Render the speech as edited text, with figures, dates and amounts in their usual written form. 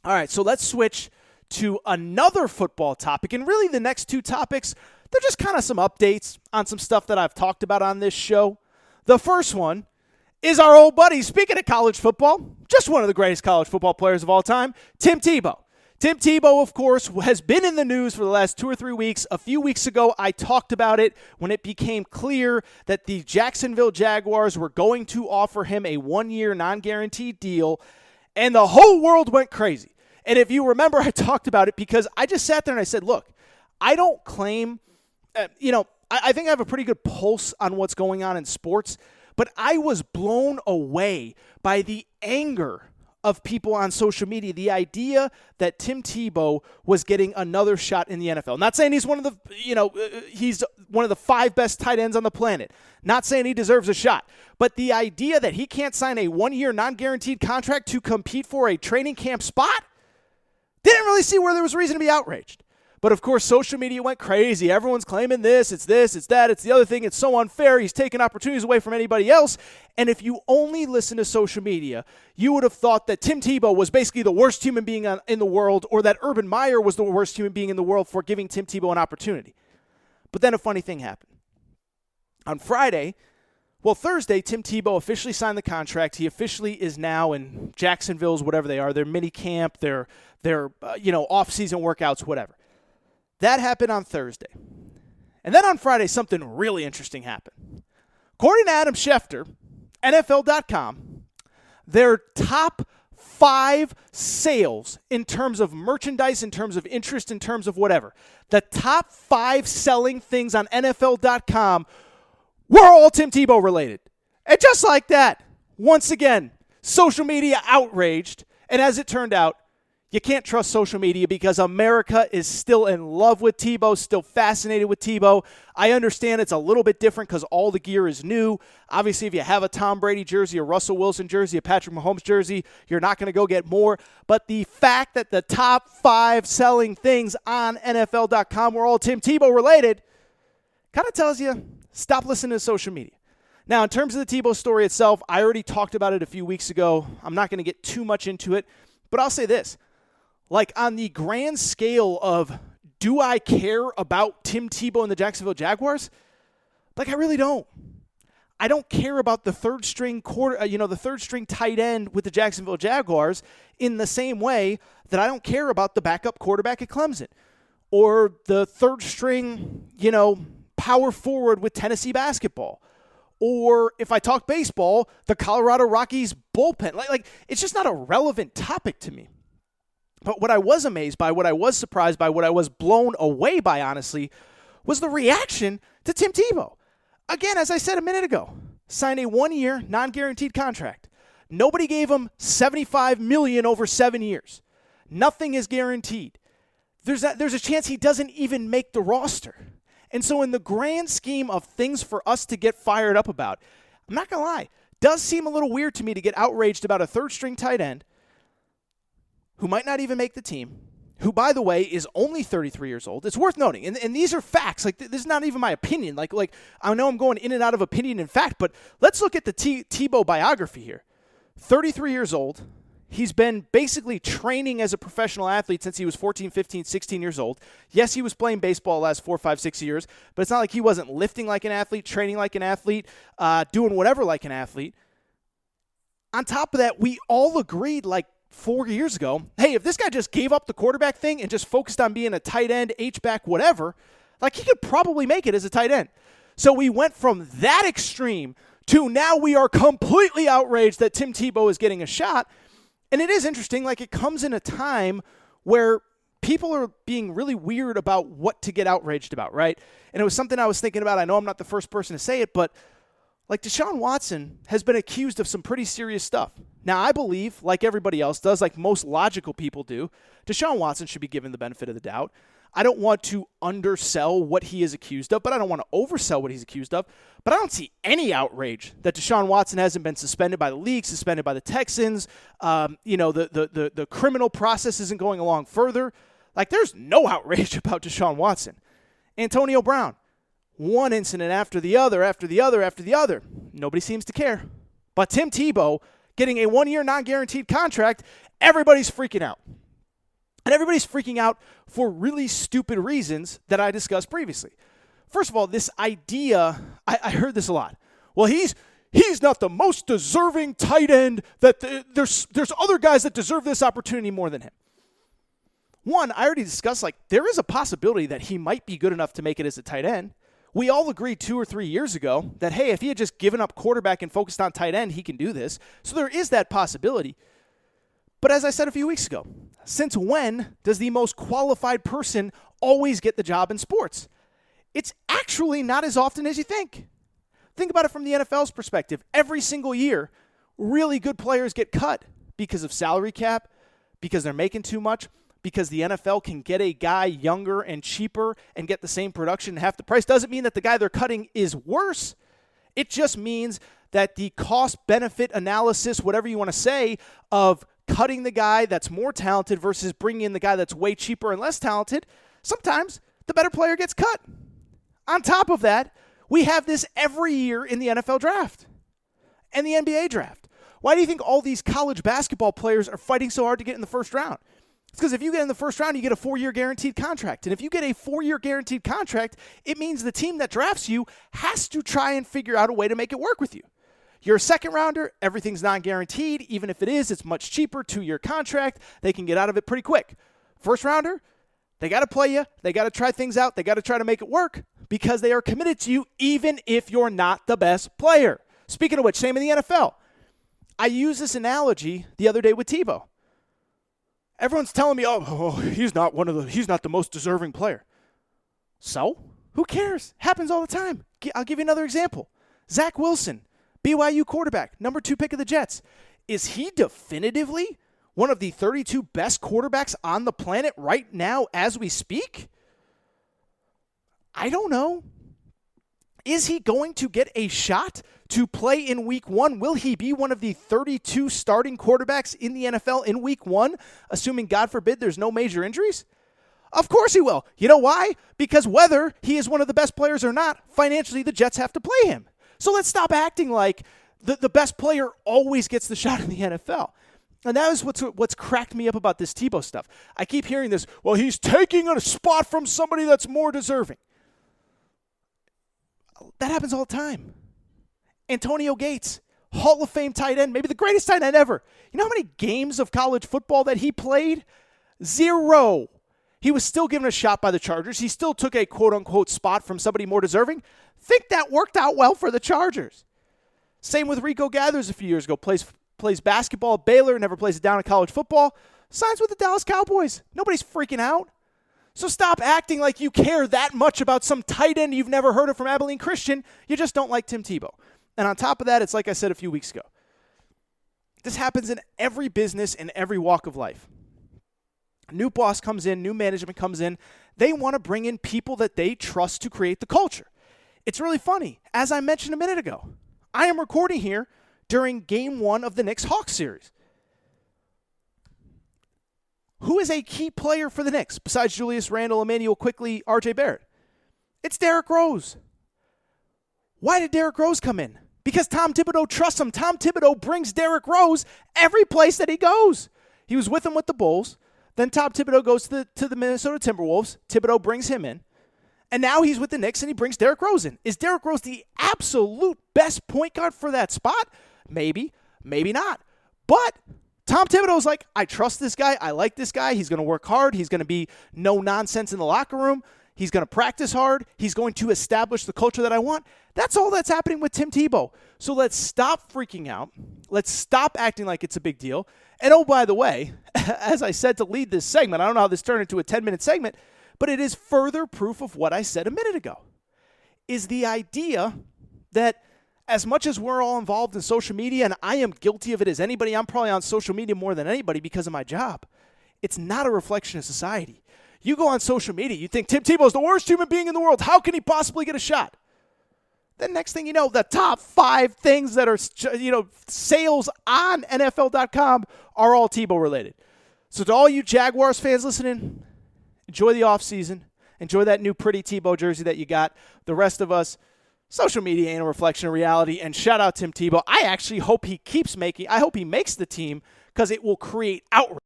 All right, so let's switch to another football topic. And really the next two topics, they're just kind of some updates on some stuff that I've talked about on this show. The first one is our old buddy, speaking of college football, just one of the greatest college football players of all time, Tim Tebow. Tim Tebow, of course, has been in the news for the last 2 or 3 weeks. A few weeks ago, I talked about it when it became clear that the Jacksonville Jaguars were going to offer him a 1-year non-guaranteed deal, and the whole world went crazy. And if you remember, I talked about it because I just sat there and I said, look, I don't claim, I think I have a pretty good pulse on what's going on in sports, but I was blown away by the anger of people on social media, the idea that Tim Tebow was getting another shot in the NFL. Not saying he's one of the 5 best tight ends on the planet. Not saying he deserves a shot. But the idea that he can't sign a 1-year non-guaranteed contract to compete for a training camp spot, didn't really see where there was reason to be outraged. But, of course, social media went crazy. Everyone's claiming this, it's that, it's the other thing. It's so unfair. He's taking opportunities away from anybody else. And if you only listen to social media, you would have thought that Tim Tebow was basically the worst human being in the world, or that Urban Meyer was the worst human being in the world for giving Tim Tebow an opportunity. But then a funny thing happened. On Thursday, Tim Tebow officially signed the contract. He officially is now in Jacksonville's, whatever they are, their mini camp, their off-season workouts, whatever. That happened on Thursday. And then on Friday, something really interesting happened. According to Adam Schefter, NFL.com, their top 5 sales in terms of merchandise, in terms of interest, in terms of whatever, the top 5 selling things on NFL.com were all Tim Tebow related. And just like that, once again, social media outraged. And as it turned out, you can't trust social media because America is still in love with Tebow, still fascinated with Tebow. I understand it's a little bit different because all the gear is new. Obviously, if you have a Tom Brady jersey, a Russell Wilson jersey, a Patrick Mahomes jersey, you're not going to go get more. But the fact that the top 5 selling things on NFL.com were all Tim Tebow related kind of tells you, stop listening to social media. Now, in terms of the Tebow story itself, I already talked about it a few weeks ago. I'm not going to get too much into it, but I'll say this. Like, on the grand scale of, do I care about Tim Tebow and the Jacksonville Jaguars? Like, I really don't. I don't care about the third string tight end with the Jacksonville Jaguars in the same way that I don't care about the backup quarterback at Clemson or the third string, power forward with Tennessee basketball. Or if I talk baseball, the Colorado Rockies bullpen. Like it's just not a relevant topic to me. But what I was amazed by, what I was surprised by, what I was blown away by, honestly, was the reaction to Tim Tebow. Again, as I said a minute ago, signed a 1-year, non-guaranteed contract. Nobody gave him $75 million over 7 years. Nothing is guaranteed. There's a chance he doesn't even make the roster. And so in the grand scheme of things for us to get fired up about, I'm not going to lie, does seem a little weird to me to get outraged about a third-string tight end who might not even make the team, who, by the way, is only 33 years old. It's worth noting, and these are facts. Like, this is not even my opinion. Like I know I'm going in and out of opinion and fact, but let's look at the Tebow biography here. 33 years old. He's been basically training as a professional athlete since he was 14, 15, 16 years old. Yes, he was playing baseball the last 4, 5, 6 years, but it's not like he wasn't lifting like an athlete, training like an athlete, doing whatever like an athlete. On top of that, we all agreed, 4 years ago, hey, if this guy just gave up the quarterback thing and just focused on being a tight end, H-back, whatever, he could probably make it as a tight end. So we went from that extreme to now we are completely outraged that Tim Tebow is getting a shot. And it is interesting, it comes in a time where people are being really weird about what to get outraged about, right? And it was something I was thinking about. I know I'm not the first person to say it, but Deshaun Watson has been accused of some pretty serious stuff. Now, I believe, like everybody else does, like most logical people do, Deshaun Watson should be given the benefit of the doubt. I don't want to undersell what he is accused of, but I don't want to oversell what he's accused of. But I don't see any outrage that Deshaun Watson hasn't been suspended by the league, suspended by the Texans. The criminal process isn't going along further. There's no outrage about Deshaun Watson. Antonio Brown, one incident after the other, after the other, after the other. Nobody seems to care. But Tim Tebow getting a 1-year non-guaranteed contract, everybody's freaking out. And everybody's freaking out for really stupid reasons that I discussed previously. First of all, this idea, I heard this a lot. Well, he's not the most deserving tight end, that there's other guys that deserve this opportunity more than him. One, I already discussed, there is a possibility that he might be good enough to make it as a tight end. We all agreed 2 or 3 years ago that, hey, if he had just given up quarterback and focused on tight end, he can do this. So there is that possibility. But as I said a few weeks ago, since when does the most qualified person always get the job in sports? It's actually not as often as you think. Think about it from the NFL's perspective. Every single year, really good players get cut because of salary cap, because they're making too much, because the NFL can get a guy younger and cheaper and get the same production at half the price. Doesn't mean that the guy they're cutting is worse. It just means that the cost-benefit analysis, whatever you want to say, of cutting the guy that's more talented versus bringing in the guy that's way cheaper and less talented, sometimes the better player gets cut. On top of that, we have this every year in the NFL draft and the NBA draft. Why do you think all these college basketball players are fighting so hard to get in the first round? It's because if you get in the first round, you get a 4-year guaranteed contract. And if you get a 4-year guaranteed contract, it means the team that drafts you has to try and figure out a way to make it work with you. You're a second rounder, everything's non-guaranteed. Even if it is, it's much cheaper, 2-year contract. They can get out of it pretty quick. First rounder, they got to play you. They got to try things out. They got to try to make it work because they are committed to you even if you're not the best player. Speaking of which, same in the NFL. I used this analogy the other day with Tebow. Everyone's telling me, he's not the most deserving player. So, who cares? Happens all the time. I'll give you another example. Zach Wilson, BYU quarterback, number 2 pick of the Jets. Is he definitively one of the 32 best quarterbacks on the planet right now as we speak? I don't know. Is he going to get a shot to play in week 1? Will he be one of the 32 starting quarterbacks in the NFL in week 1, assuming, God forbid, there's no major injuries? Of course he will. You know why? Because whether he is one of the best players or not, financially the Jets have to play him. So let's stop acting like the best player always gets the shot in the NFL. And that is what's cracked me up about this Tebow stuff. I keep hearing this, well, he's taking a spot from somebody that's more deserving. That happens all the time. Antonio Gates, Hall of Fame tight end, maybe the greatest tight end ever. You know how many games of college football that he played? 0. He was still given a shot by the Chargers. He still took a quote-unquote spot from somebody more deserving. Think that worked out well for the Chargers. Same with Rico Gathers a few years ago. Plays basketball at Baylor, never plays it down in college football. Signs with the Dallas Cowboys. Nobody's freaking out. So stop acting like you care that much about some tight end you've never heard of from Abilene Christian. You just don't like Tim Tebow. And on top of that, it's like I said a few weeks ago. This happens in every business, in every walk of life. New boss comes in, new management comes in. They want to bring in people that they trust to create the culture. It's really funny. As I mentioned a minute ago, I am recording here during Game 1 of the Knicks-Hawks series. Who is a key player for the Knicks besides Julius Randle, Emmanuel Quickley, R.J. Barrett? It's Derrick Rose. Why did Derrick Rose come in? Because Tom Thibodeau trusts him. Tom Thibodeau brings Derrick Rose every place that he goes. He was with him with the Bulls. Then Tom Thibodeau goes to the Minnesota Timberwolves. Thibodeau brings him in. And now he's with the Knicks and he brings Derrick Rose in. Is Derrick Rose the absolute best point guard for that spot? Maybe, maybe not. But Tom Thibodeau's like, I trust this guy. I like this guy. He's going to work hard. He's going to be no nonsense in the locker room. He's going to practice hard. He's going to establish the culture that I want. That's all that's happening with Tim Tebow. So let's stop freaking out. Let's stop acting like it's a big deal. And oh, by the way, as I said to lead this segment, I don't know how this turned into a 10-minute segment, but it is further proof of what I said a minute ago, is the idea that as much as we're all involved in social media, and I am guilty of it as anybody, I'm probably on social media more than anybody because of my job, it's not a reflection of society. You go on social media, you think Tim Tebow is the worst human being in the world. How can he possibly get a shot? Then next thing you know, the top 5 things that are, sales on NFL.com are all Tebow related. So to all you Jaguars fans listening, enjoy the offseason. Enjoy that new pretty Tebow jersey that you got. The rest of us, social media ain't a reflection of reality. And shout out Tim Tebow. I actually hope he makes the team because it will create outrage.